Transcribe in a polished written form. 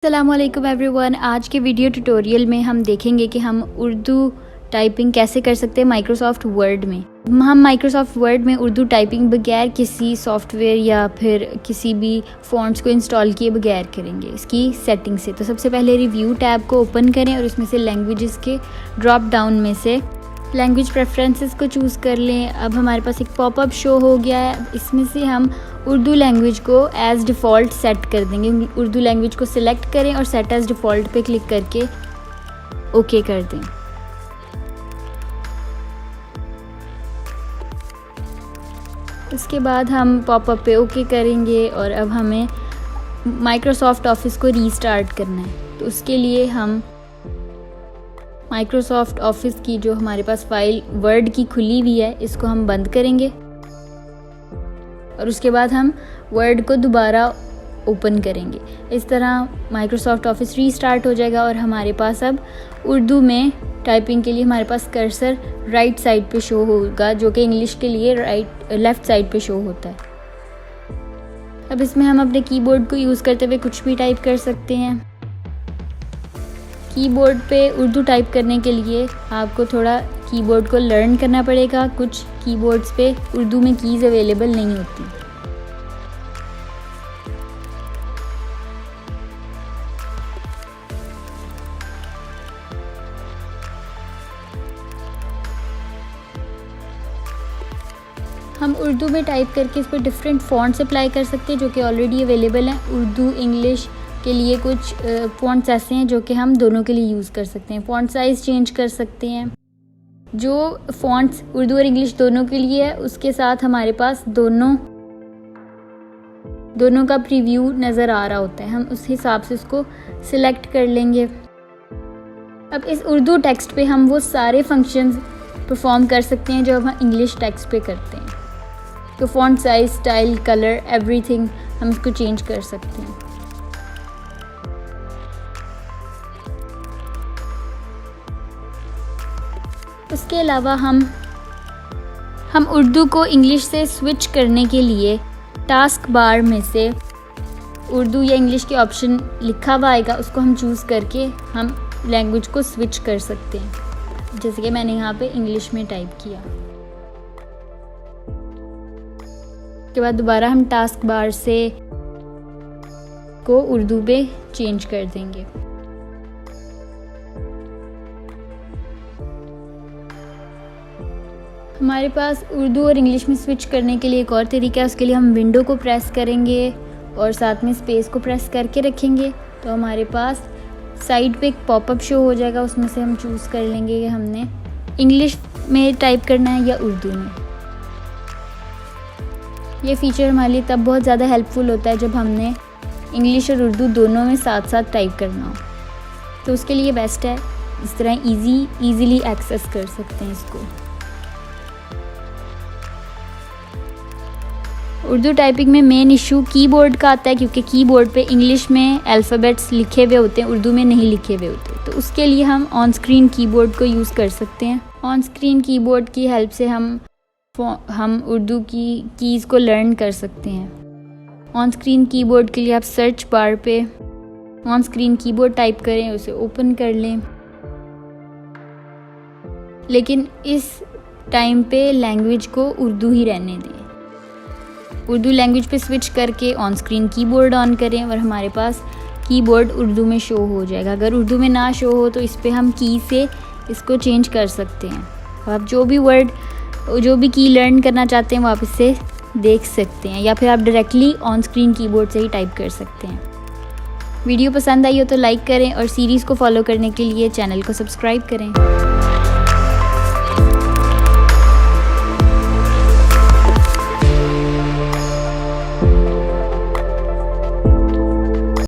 अस्सलामुअलैकुम एवरीवन। आज के वीडियो ट्यूटोरियल में हम देखेंगे कि हम उर्दू टाइपिंग कैसे कर सकते हैं माइक्रोसॉफ्ट वर्ड में। हम माइक्रोसॉफ्ट वर्ड में उर्दू टाइपिंग बगैर किसी सॉफ्टवेयर या फिर किसी भी फ़ॉन्ट्स को इंस्टॉल किए बगैर करेंगे इसकी सेटिंग से। तो सबसे पहले रिव्यू टैब को ओपन करें और उसमें से लैंग्वेजेस के ड्रॉप डाउन में से लैंग्वेज प्रेफरेंसेस को चूज़ कर लें। अब हमारे पास एक पॉपअप शो हो गया है, इसमें से हम उर्दू लैंग्वेज को एज़ डिफ़ॉल्ट सेट कर देंगे। उर्दू लैंग्वेज को सिलेक्ट करें और सेट एज़ डिफ़ॉल्ट पे क्लिक करके ओके कर दें। उसके बाद हम पॉपअप पे ओके करेंगे और अब हमें माइक्रोसॉफ्ट ऑफिस को रीस्टार्ट करना है। तो उसके लिए हम माइक्रोसॉफ्ट ऑफिस की जो हमारे पास फाइल वर्ड की खुली हुई है इसको हम बंद करेंगे और उसके बाद हम वर्ड को दोबारा ओपन करेंगे। इस तरह माइक्रोसॉफ्ट ऑफिस रीस्टार्ट हो जाएगा और हमारे पास अब उर्दू में टाइपिंग के लिए हमारे पास कर्सर राइट साइड पे शो होगा, जो कि इंग्लिश के लिए लेफ़्ट साइड पे शो होता है। अब इसमें हम अपने कीबोर्ड को यूज़ करते हुए कुछ भी टाइप कर सकते हैं। कीबोर्ड पे उर्दू टाइप करने के लिए आपको थोड़ा कीबोर्ड को लर्न करना पड़ेगा। कुछ कीबोर्ड्स पे उर्दू में कीज़ अवेलेबल नहीं होती। हम उर्दू में टाइप करके इस पर डिफरेंट फ़ॉन्ट्स अप्लाई कर सकते हैं जो कि ऑलरेडी अवेलेबल हैं। उर्दू इंग्लिश के लिए कुछ फ़ॉन्ट्स ऐसे हैं जो कि हम दोनों के लिए यूज़ कर सकते हैं। फ़ॉन्ट साइज़ चेंज कर सकते हैं। जो फ़ॉन्ट्स उर्दू और इंग्लिश दोनों के लिए है उसके साथ हमारे पास दोनों का प्रीव्यू नज़र आ रहा होता है। हम उस हिसाब से उसको सिलेक्ट कर लेंगे। अब इस उर्दू टेक्स्ट पे हम वो सारे फंक्शंस परफॉर्म कर सकते हैं जो हम इंग्लिश टेक्स्ट पे करते हैं। तो font size, style, colour, everything हम इसको चेंज कर सकते हैं। उसके अलावा हम उर्दू को इंग्लिश से स्विच करने के लिए टास्क बार में से उर्दू या इंग्लिश के ऑप्शन लिखा हुआ आएगा, उसको हम चूज़ करके हम लैंग्वेज को स्विच कर सकते हैं। जैसे कि मैंने यहाँ पे इंग्लिश में टाइप किया। उसके बाद दोबारा हम टास्क बार से को उर्दू पे चेंज कर देंगे। हमारे पास उर्दू और इंग्लिश में स्विच करने के लिए एक और तरीका है। उसके लिए हम विंडो को प्रेस करेंगे और साथ में स्पेस को प्रेस करके रखेंगे तो हमारे पास साइड पे एक पॉपअप शो हो जाएगा। उसमें से हम चूज़ कर लेंगे कि हमने इंग्लिश में टाइप करना है या उर्दू में। ये फीचर हमारे लिए तब बहुत ज़्यादा हेल्पफुल होता है जब हमने इंग्लिश और उर्दू दोनों में साथ साथ टाइप करना हो, तो उसके लिए बेस्ट है। इस तरह ईज़िली एक्सेस कर सकते हैं इसको। उर्दू टाइपिंग में मेन इशू कीबोर्ड का आता है क्योंकि कीबोर्ड पे इंग्लिश में अल्फ़ाबेट्स लिखे हुए होते हैं, उर्दू में नहीं लिखे हुए होते। तो उसके लिए हम ऑन स्क्रीन कीबोर्ड को यूज़ कर सकते हैं। ऑन स्क्रीन कीबोर्ड की हेल्प से हम उर्दू की कीज़ को लर्न कर सकते हैं। ऑन स्क्रीन कीबोर्ड के लिए आप सर्च बार पे ऑन स्क्रीन कीबोर्ड टाइप करें, उसे ओपन कर लें। लेकिन इस टाइम पे लैंग्वेज को उर्दू ही रहने दें। उर्दू लैंग्वेज पे स्विच करके ऑन स्क्रीन कीबोर्ड ऑन करें और हमारे पास कीबोर्ड उर्दू में शो हो जाएगा। अगर उर्दू में ना शो हो तो इस पे हम की से इसको चेंज कर सकते हैं। आप जो भी की लर्न करना चाहते हैं वो आप इससे देख सकते हैं या फिर आप डायरेक्टली ऑन स्क्रीन कीबोर्ड से ही टाइप कर सकते हैं। वीडियो पसंद आई हो तो लाइक करें और सीरीज़ को फॉलो करने के लिए चैनल को सब्सक्राइब करें।